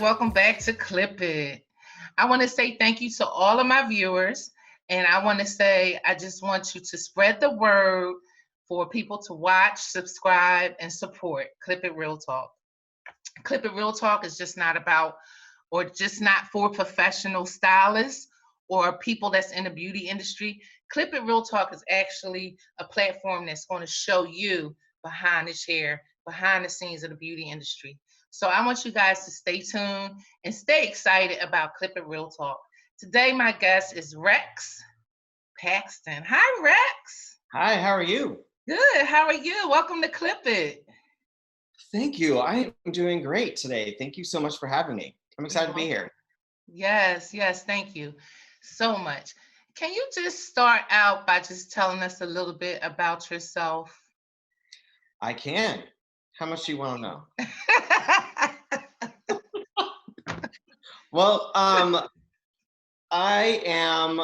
welcome back to Clip It. I want to say thank you to all of my viewers. And I want to say, I just want you to spread the word for people to watch, subscribe, and support Clip It Real Talk. Clip It Real Talk is just not about, or just not for professional stylists or people that's in the beauty industry. Clip It Real Talk is actually a platform that's going to show you behind the chair, behind the scenes of the beauty industry. So I want you guys to stay tuned and stay excited about Clip It Real Talk. Today, my guest is Rex Paxton. Hi, Rex. Hi, how are you? Good. How are you? Welcome to Clip It. Thank you. I am doing great today. Thank you so much for having me. I'm excited to be here. Yes, yes. Thank you so much. Can you just start out by just telling us a little bit about yourself? I can. How much do you want to know? Well, I am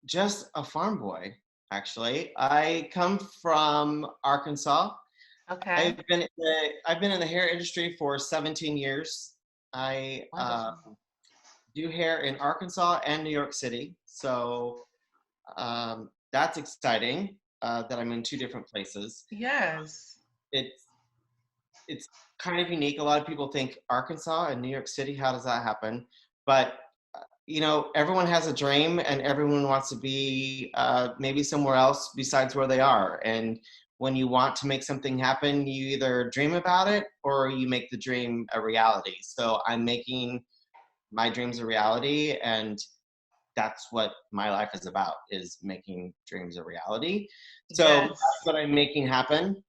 just a farm boy, actually. I come from Arkansas. Okay. I've been in the hair industry for 17 years. I Wonderful. do hair in Arkansas and New York City. So that's exciting that I'm in two different places. Yes. It's it's kind of unique. A lot of people think Arkansas and New York City, how does that happen? But everyone has a dream and everyone wants to be maybe somewhere else besides where they are. And when you want to make something happen, you either dream about it or you make the dream a reality. So I'm making my dreams a reality, and that's what my life is about, is making dreams a reality. So Yes. that's what I'm making happen.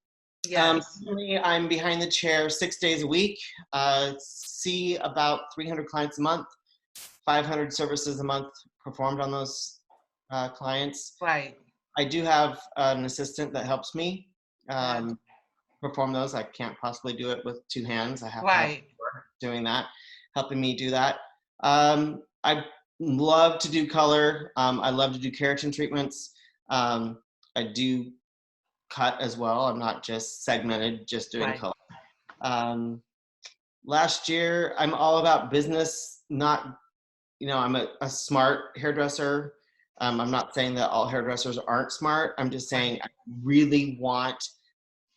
Yes. Currently, I'm behind the chair 6 days a week, see about 300 clients a month, 500 services a month performed on those clients. Right. I do have an assistant that helps me Yes. perform those. I can't possibly do it with two hands. I have to have Right. her doing that, helping me do that. I love to do color. I love to do keratin treatments. I do cut as well. I'm not just segmented, just doing Right. color. Last year, I'm all about business, not, I'm a smart hairdresser. I'm not saying that all hairdressers aren't smart. I'm just saying I really want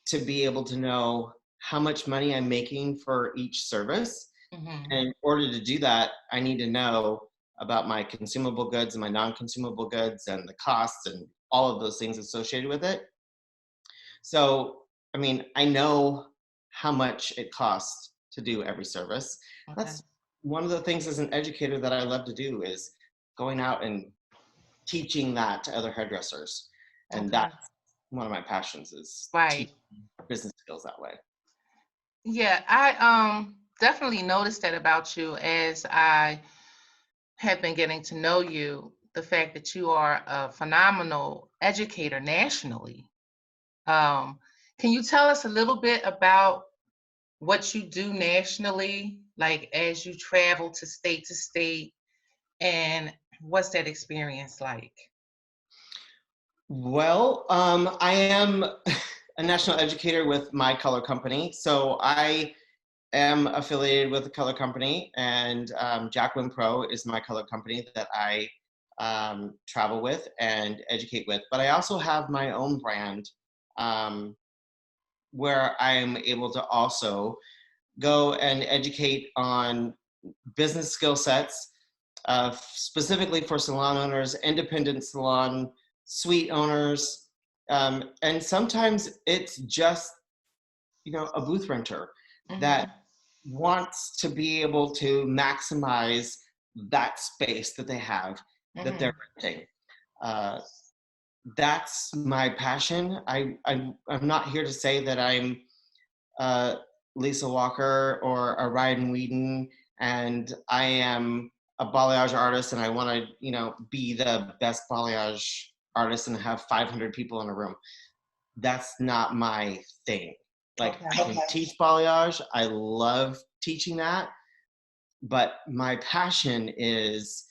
to be able to know how much money I'm making for each service. Mm-hmm. And in order to do that, I need to know about my consumable goods and my non-consumable goods and the costs and all of those things associated with it. So, I know how much it costs to do every service. Okay. That's one of the things as an educator that I love to do, is going out and teaching that to other hairdressers. And Okay. that's one of my passions, is Right. teaching business skills that way. Yeah, I definitely noticed that about you as I have been getting to know you, the fact that you are a phenomenal educator nationally. Um, can you tell us a little bit about what you do nationally, like as you travel to state, and what's that experience like? Well, I am a national educator with my color company. So I am affiliated with a color company, and Jacqueline Pro is my color company that I travel with and educate with. But I also have my own brand, um, where I'm able to also go and educate on business skill sets, specifically for salon owners, independent salon, suite owners, and sometimes it's just a booth renter that Mm-hmm. wants to be able to maximize that space that they have, that they're Mm-hmm. renting. Uh, that's my passion. I'm not here to say that I'm uh, Lisa Walker or a Ryan Whedon, and I am a balayage artist, and I want to, be the best balayage artist and have 500 people in a room. That's not my thing. Like, Okay. I can teach balayage. I love teaching that, but my passion is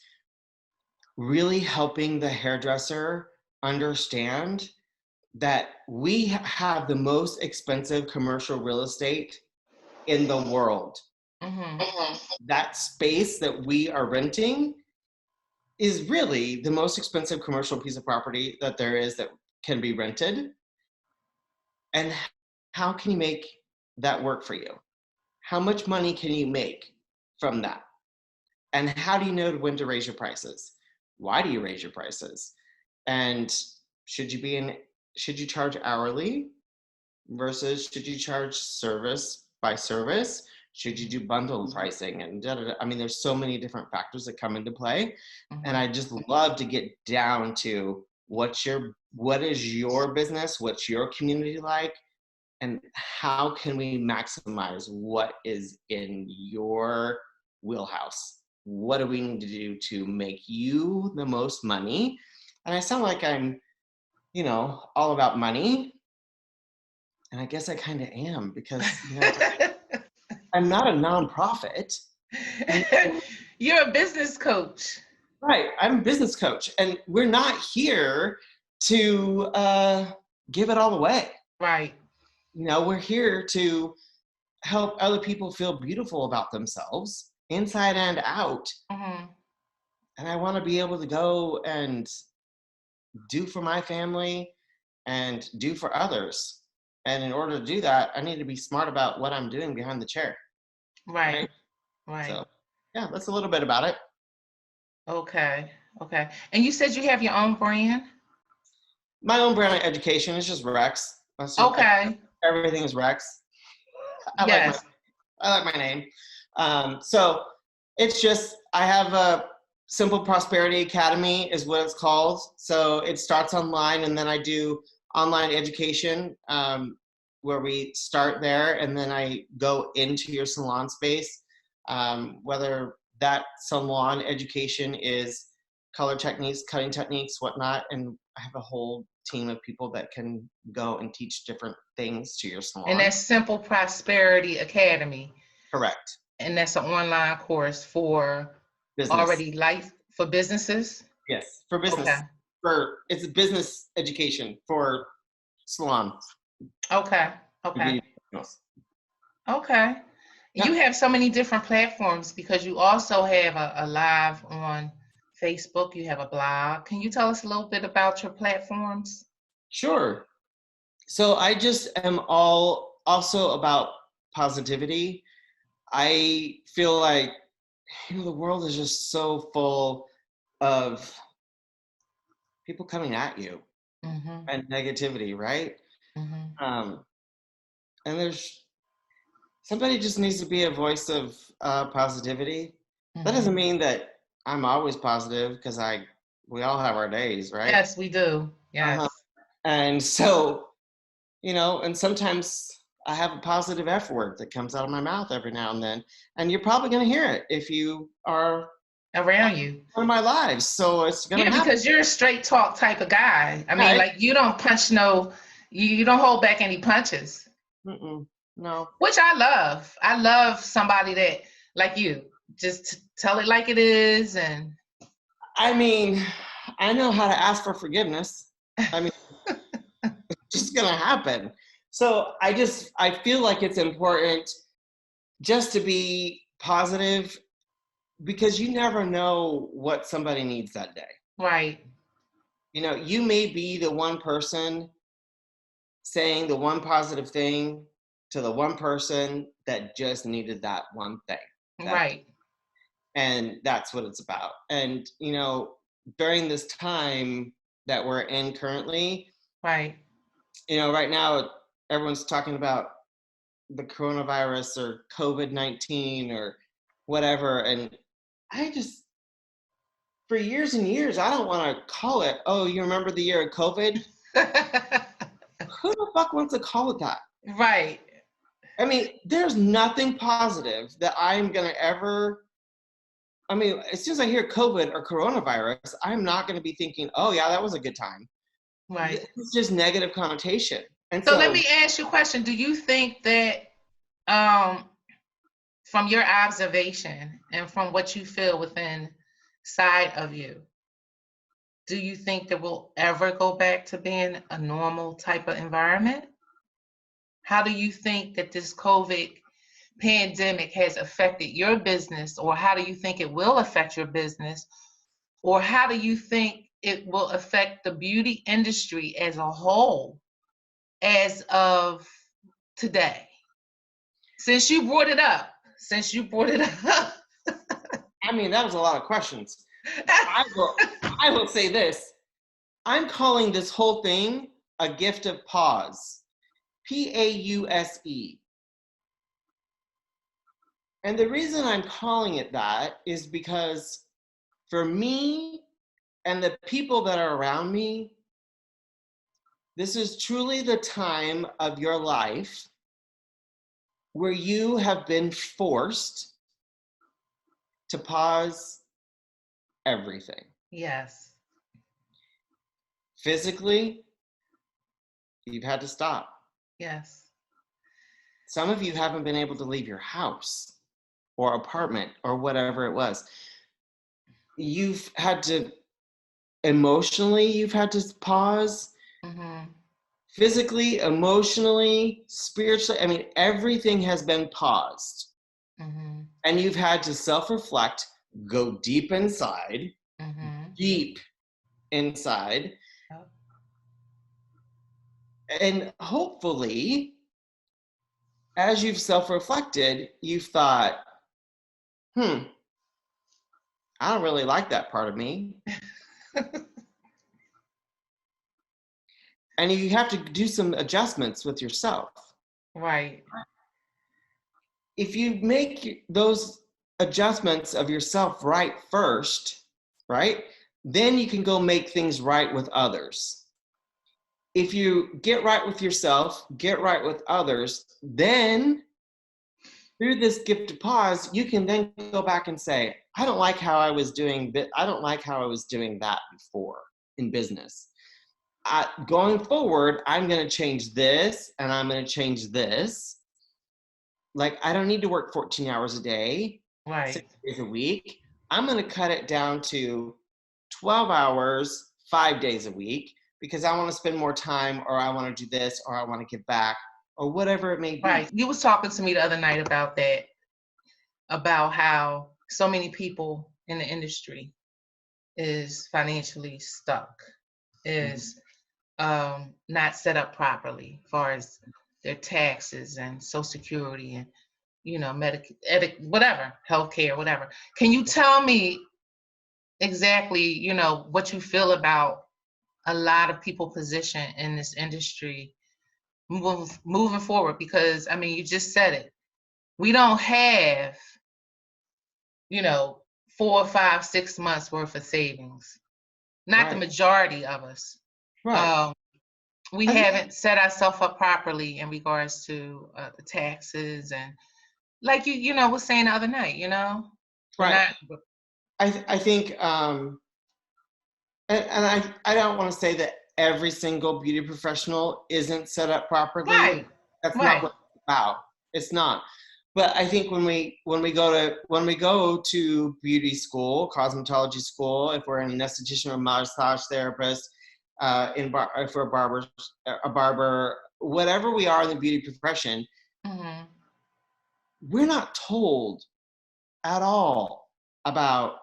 really helping the hairdresser understand that we have the most expensive commercial real estate in the world. That space that we are renting is really the most expensive commercial piece of property that there is that can be rented. And how can you make that work for you? How much money can you make from that? And how do you know when to raise your prices? Why do you raise your prices? And should you charge hourly versus should you charge service by service? Should you do bundle pricing and I mean, there's so many different factors that come into play. And I just love to get down to what is your business? What's your community like? And how can we maximize what is in your wheelhouse? What do we need to do to make you the most money? And I sound like I'm, all about money. And I guess I kind of am because, I'm not a nonprofit. You're a business coach. Right. I'm a business coach. And we're not here to give it all away. Right. We're here to help other people feel beautiful about themselves, inside and out. And I want to be able to go and do for my family and do for others. And in order to do that, I need to be smart about what I'm doing behind the chair. Right. So, yeah, that's a little bit about it. Okay. And you said you have your own brand? My own brand of education is just Rex. Okay. Everything is Rex. I like my name. So it's just, I have a Simple Prosperity Academy is what it's called. So it starts online, and then I do online education where we start there, and then I go into your salon space, whether that salon education is color techniques, cutting techniques, whatnot. And I have a whole team of people that can go and teach different things to your salon. And that's Simple Prosperity Academy. Correct. And that's an online course for business. For businesses? Yes, for business. Okay. It's a business education for salon. Okay. Okay. Yeah. You have so many different platforms because you also have a live on Facebook. You have a blog. Can you tell us a little bit about your platforms? Sure. So I just am also about positivity. I feel like, the world is just so full of people coming at you and negativity, right? And there's somebody just needs to be a voice of positivity. That doesn't mean that I'm always positive, because we all have our days, right? Yes, we do. Yes. And so, and sometimes I have a positive F word that comes out of my mouth every now and then, and you're probably going to hear it if you are around you in my lives. So it's going to happen. Because you're a straight talk type of guy. I mean, like, you don't punch you don't hold back any punches. No. Which I love. I love somebody that, like you, just tell it like it is. And I mean, I know how to ask for forgiveness. I mean, it's just going to happen. So I feel like it's important just to be positive, because you never know what somebody needs that day. Right. You may be the one person saying the one positive thing to the one person that just needed that one thing. Right. And that's what it's about. And, during this time that we're in currently, right. Right now, everyone's talking about the coronavirus or COVID-19 or whatever. And for years and years, I don't want to call it, oh, you remember the year of COVID? Who the fuck wants to call it that? Right. I mean, there's nothing positive that I'm going to ever, as soon as I hear COVID or coronavirus, I'm not going to be thinking, oh yeah, that was a good time. Right. It's just negative connotation. And so let me ask you a question. Do you think that from your observation and from what you feel within side of you, do you think that we'll ever go back to being a normal type of environment? How do you think that this COVID pandemic has affected your business, or how do you think it will affect your business, or how do you think it will affect the beauty industry as a whole as of today? Since you brought it up. I mean, that was a lot of questions. I will say this. I'm calling this whole thing a gift of pause. Pause. And the reason I'm calling it that is because for me and the people that are around me, this is truly the time of your life where you have been forced to pause everything. Yes. Physically, you've had to stop. Yes. Some of you haven't been able to leave your house or apartment or whatever it was. You've had to, emotionally, you've had to pause. Mm-hmm. Physically, emotionally, spiritually, I mean, everything has been paused. Mm-hmm. And you've had to self-reflect, go deep inside, deep inside. Yep. And hopefully, as you've self-reflected, you've thought, I don't really like that part of me. And you have to do some adjustments with yourself. Right. If you make those adjustments of yourself right first, right, then you can go make things right with others. If you get right with yourself, get right with others, then through this gift of pause, you can then go back and say, I don't like how I was doing that. I don't like how I was doing that before in business. Going forward, I'm going to change this and I'm going to change this. Like, I don't need to work 14 hours a day, Right. 6 days a week. I'm going to cut it down to 12 hours, 5 days a week, because I want to spend more time, or I want to do this, or I want to give back, or whatever it may be. Right. You was talking to me the other night about that, about how so many people in the industry is financially stuck, is not set up properly as far as their taxes and Social Security and, whatever, healthcare, whatever. Can you tell me exactly, what you feel about a lot of people position in this industry moving forward? Because, I mean, you just said it. We don't have, 4, 5, 6 months worth of savings. Not the majority of us. Right. We haven't set ourselves up properly in regards to the taxes, and like you was saying the other night, Right. I think, and I don't want to say that every single beauty professional isn't set up properly. Right. That's not what it's about. It's not. But I think when we go to beauty school, cosmetology school, if we're an esthetician or massage therapist, if we're a barber, whatever we are in the beauty profession, we're not told at all about,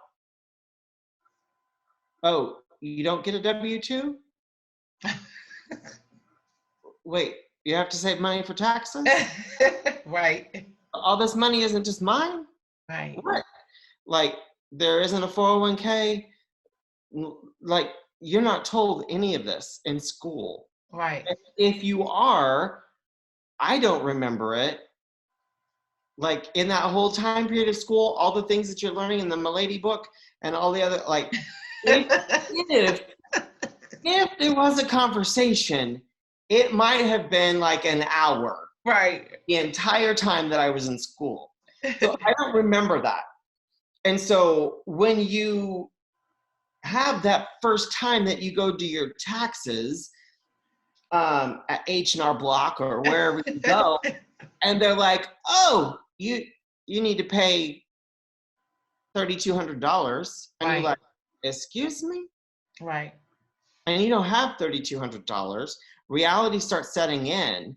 oh, you don't get a W-2? Wait, you have to save money for taxes? Right. All this money isn't just mine? Right. What? Like, there isn't a 401k? Like, you're not told any of this in school. Right. And if you are, I don't remember it. Like, in that whole time period of school, all the things that you're learning in the Milady book and all the other, like, if there was a conversation, it might have been like an hour. Right. The entire time that I was in school. So I don't remember that. And so when you have that first time that you go do your taxes at H&R Block or wherever you go, and they're like, oh, you need to pay $3,200. And you're like, excuse me? Right. And you don't have $3,200. Reality starts setting in,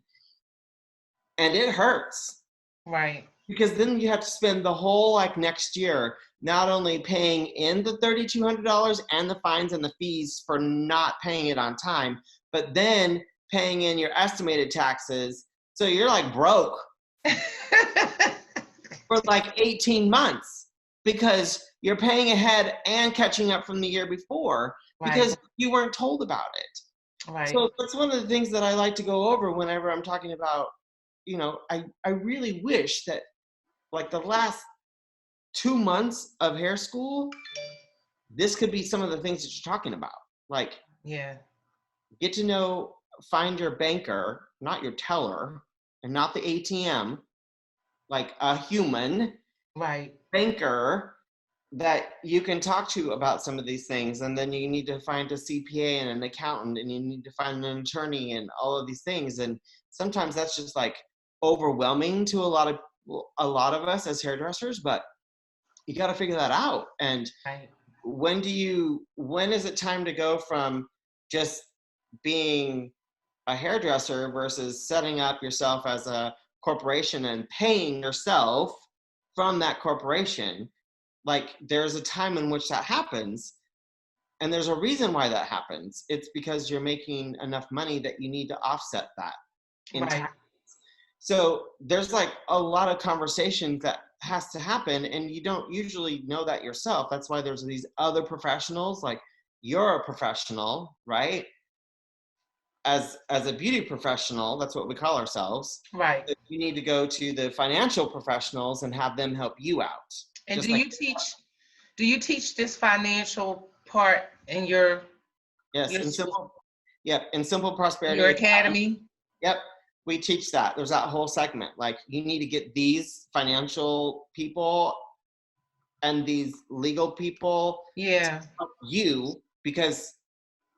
and it hurts. Right. because then you have to spend the whole like next year not only paying in the $3,200 and the fines and the fees for not paying it on time, but then paying in your estimated taxes. So you're like broke for like 18 months because you're paying ahead and catching up from the year before because you weren't told about it. Right. So that's one of the things that I like to go over whenever I'm talking about, you know, I really wish that like the last 2 months of hair school, this could be some of the things that you're talking about. Like, get to know, find your banker, not your teller, and not the ATM, like a human banker that you can talk to about some of these things. And then you need to find a CPA and an accountant, and you need to find an attorney and all of these things. And sometimes that's just like overwhelming to a lot of us as hairdressers, but you got to figure that out. And when is it time to go from just being a hairdresser versus setting up yourself as a corporation and paying yourself from that corporation? Like, there's a time in which that happens, and there's a reason why that happens. It's because you're making enough money that you need to offset that in tax. So there's like a lot of conversations that has to happen, and you don't usually know that yourself. That's why there's these other professionals. Like, you're a professional, right? As a beauty professional, that's what we call ourselves. Right. You need to go to the financial professionals and have them help you out. And do you teach this financial part in your in Simple Prosperity, your academy? Yep, we teach that. There's that whole segment. Like, you need to get these financial people and these legal people to help you, because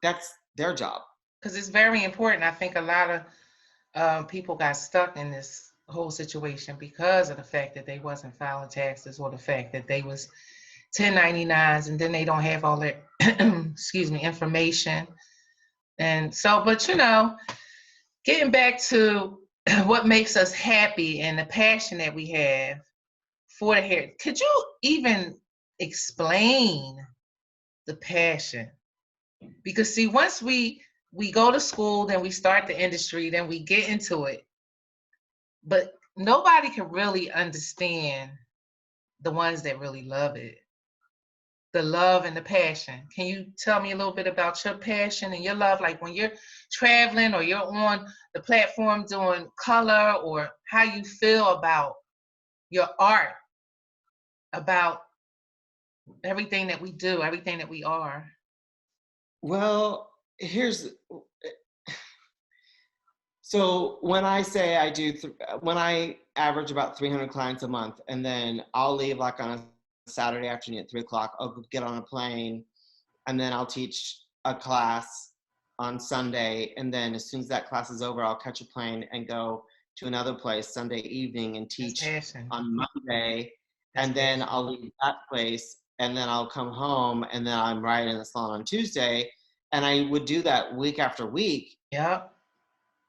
that's their job. Because it's very important. I think a lot of people got stuck in this whole situation because of the fact that they wasn't filing taxes, or the fact that they was 1099s, and then they don't have all that information. And so, but you know, getting back to what makes us happy and the passion that we have for the hair, could you even explain the passion? Because see, once we go to school, then we start the industry, then we get into it, but nobody can really understand the ones that really love it. The love and the passion. Can you tell me a little bit about your passion and your love, like when you're traveling or you're on the platform doing color, or how you feel about your art, about everything that we do, everything that we are? Well, so when I say when I average about 300 clients a month, and then I'll leave like on a Saturday afternoon at 3:00, I'll get on a plane, and then I'll teach a class on Sunday. And then as soon as that class is over, I'll catch a plane and go to another place Sunday evening and teach on Monday. And then I'll leave that place, and then I'll come home, and then I'm right in the salon on Tuesday. And I would do that week after week. Yeah.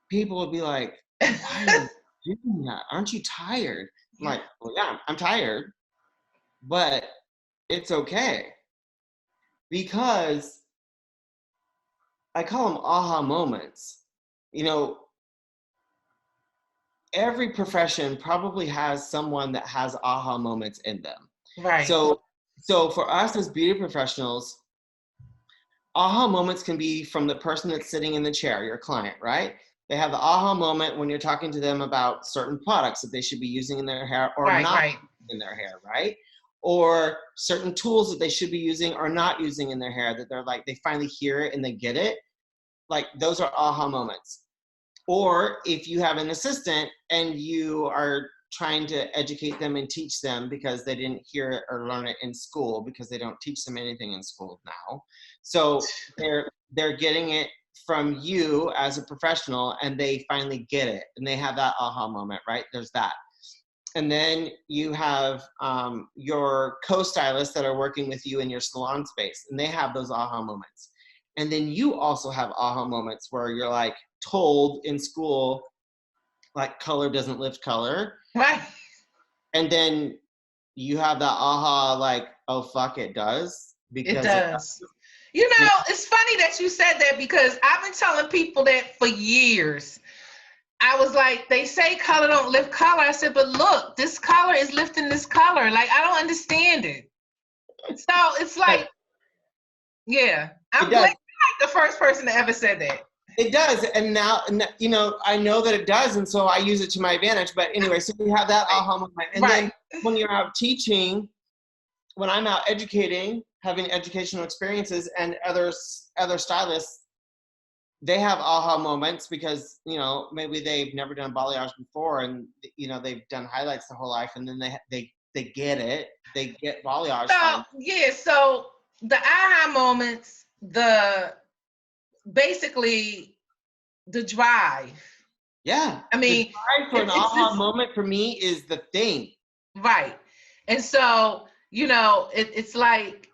People would be like, why are you doing that? Aren't you tired? I'm like, well, yeah, I'm tired, but it's okay. Because I call them aha moments. You know, every profession probably has someone that has aha moments in them. Right. So for us as beauty professionals, aha moments can be from the person that's sitting in the chair, your client, right? They have the aha moment when you're talking to them about certain products that they should be using in their hair or not in their hair, right? Or certain tools that they should be using or not using in their hair, that they're like, they finally hear it and they get it. Like, those are aha moments. Or if you have an assistant and you are trying to educate them and teach them because they didn't hear it or learn it in school, because they don't teach them anything in school now. So they're getting it from you as a professional, and they finally get it, and they have that aha moment, right? There's that. And then you have your co-stylists that are working with you in your salon space, and they have those aha moments. And then you also have aha moments where you're like told in school, like, color doesn't lift color. Right. And then you have that aha, like, oh, fuck, it does. It Because does. You know, it's funny that you said that because I've been telling people that for years. I was like, they say color don't lift color. I said, but look, this color is lifting this color. Like, I don't understand it. So it's like, yeah, I'm glad you're like the first person that ever said that. It does. And now, you know, I know that it does. And so I use it to my advantage. But anyway, so we have that aha moment. And then when you're out teaching, when I'm out educating, having educational experiences, and other stylists, they have aha moments because, you know, maybe they've never done balayage before, and, you know, they've done highlights their whole life, and then they get it. They get balayage. So, yeah, so the aha moments, basically the drive. Yeah. I mean, the drive for an aha moment for me is the thing. Right. And so, you know, it's like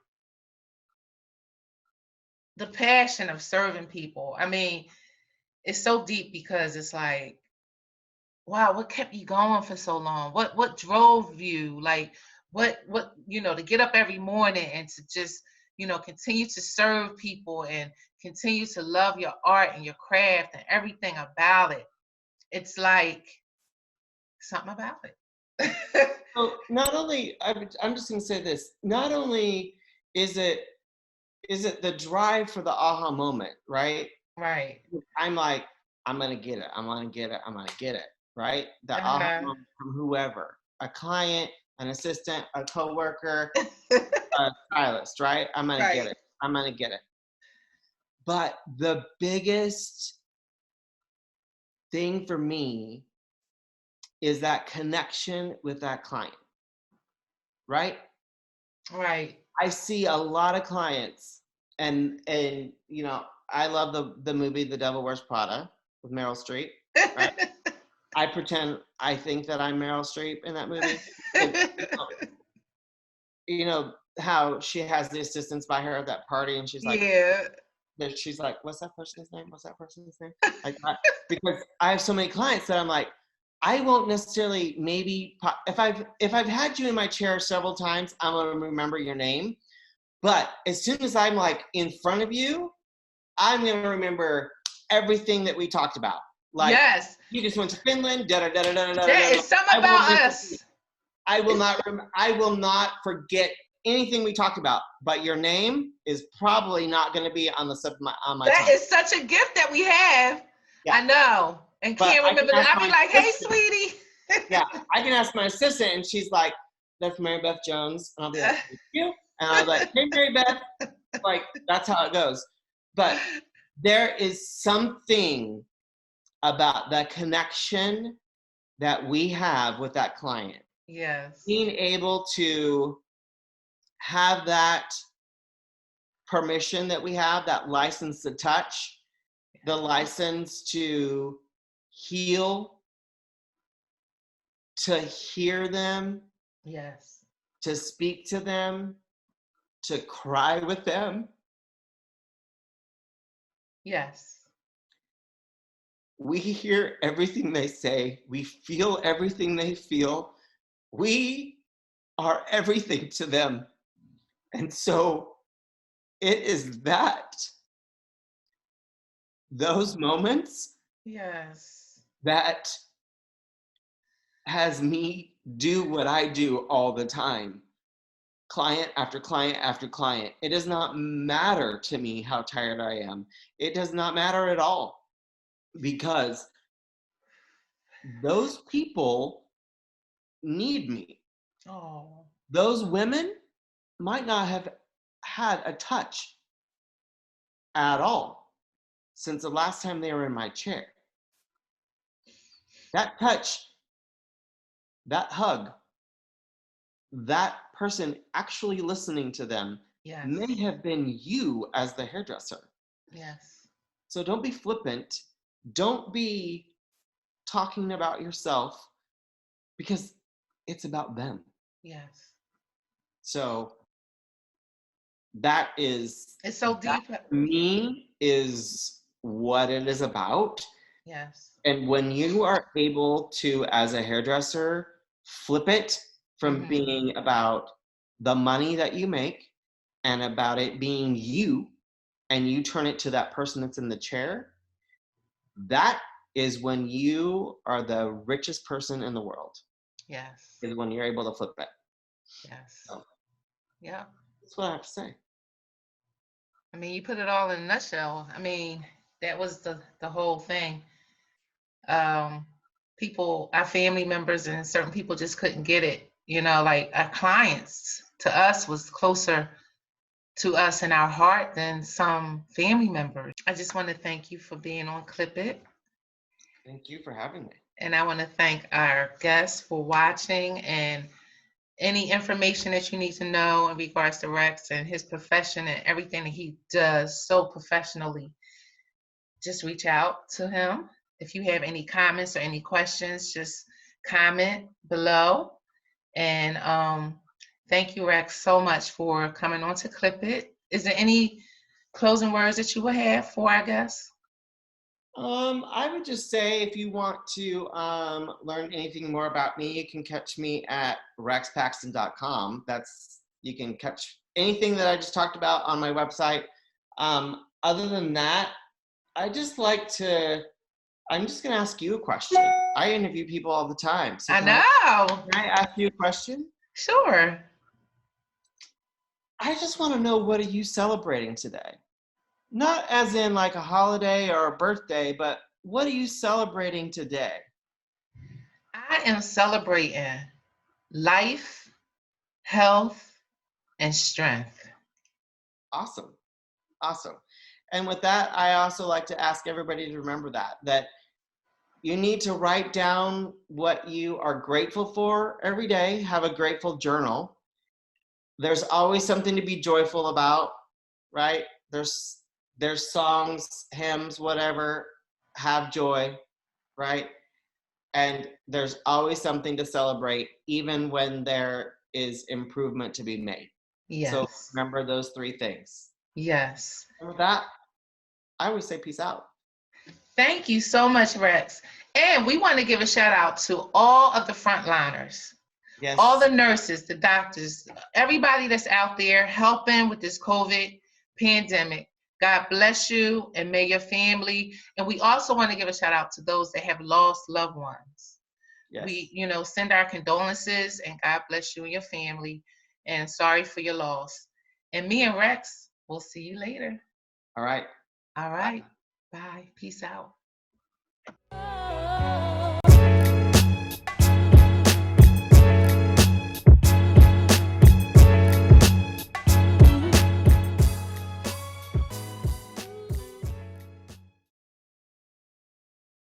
the passion of serving people. I mean, it's so deep because it's like, wow, what kept you going for so long? What drove you? Like, what you know, to get up every morning and to just, you know, continue to serve people and continue to love your art and your craft and everything about it. It's like something about it. So not only, I'm just going to say this, not only is it the drive for the aha moment, right? Right. I'm like, I'm going to get it. I'm going to get it. I'm going to get it. Right? The aha moment from whoever, a client, an assistant, a coworker, a stylist, right? I'm going to get it. I'm going to get it. But the biggest thing for me is that connection with that client, right? Right. I see a lot of clients, and you know, I love the movie The Devil Wears Prada with Meryl Streep. Right? I pretend I think that I'm Meryl Streep in that movie. You know how she has the assistants by her at that party, and she's like, she's like, what's that person's name? What's that person's name? Like, because I have so many clients that I'm like, I won't necessarily if I've had you in my chair several times, I'm gonna remember your name. But as soon as I'm like in front of you, I'm gonna remember everything that we talked about. Like, you just went to Finland. Da da da da da da. There is something about us. I will not forget anything we talked about. But your name is probably not going to be on the tip of my tongue. That is such a gift that we have. Yeah. I know. And can't remember that. I'll be like, hey, sweetie. Yeah, I can ask my assistant, and she's like, that's Mary Beth Jones. And I'll be like, thank you. And I was like, hey, Mary Beth. Like, that's how it goes. But there is something about that connection that we have with that client. Yes. Being able to have that permission that we have, that license to touch, the license to heal, to hear them, yes, to speak to them, to cry with them. Yes. We hear everything they say. We feel everything they feel. We are everything to them. And so it is those moments yes, that has me do what I do all the time. Client after client after client. It does not matter to me how tired I am. It does not matter at all, because those people need me. Oh. Those women might not have had a touch at all since the last time they were in my chair. That touch, that hug, that person actually listening to them may have been you as the hairdresser. Yes. So don't be flippant. Don't be talking about yourself, because it's about them. Yes. So that is, it's so deep. To me, is what it is about. Yes. And when you are able to, as a hairdresser, flip it from being about the money that you make and about it being you, and you turn it to that person that's in the chair, that is when you are the richest person in the world. Yes. Is when you're able to flip it. Yes. So, Yeah. that's what I have to say. I mean, you put it all in a nutshell. I mean, that was the whole thing. People, our family members and certain people just couldn't get it. You know, like our clients to us was closer to us in our heart than some family members. I just want to thank you for being on Clip It. Thank you for having me. And I want to thank our guests for watching, and any information that you need to know in regards to Rex and his profession and everything that he does so professionally, just reach out to him. If you have any comments or any questions, just comment below. And thank you, Rex, so much for coming on to Clip It. Is there any closing words that you would have for our guests? I would just say, if you want to learn anything more about me, you can catch me at rexpaxton.com. You can catch anything that I just talked about on my website. Other than that, I'm just going to ask you a question. I interview people all the time. So I know. Can I ask you a question? Sure. I just want to know, what are you celebrating today? Not as in like a holiday or a birthday, but what are you celebrating today? I am celebrating life, health, and strength. Awesome. Awesome. And with that, I also like to ask everybody to remember that you need to write down what you are grateful for every day. Have a grateful journal. There's always something to be joyful about, right? There's songs, hymns, whatever. Have joy, right? And there's always something to celebrate, even when there is improvement to be made. Yes. So remember those three things. Yes. And with that, I always say peace out. Thank you so much, Rex. And we want to give a shout out to all of the frontliners. Yes. All the nurses, the doctors, everybody that's out there helping with this COVID pandemic. God bless you, and may your family. And we also want to give a shout out to those that have lost loved ones. Yes. We, send our condolences, and God bless you and your family. And sorry for your loss. And me and Rex, we'll see you later. All right. All right. Bye. Peace out.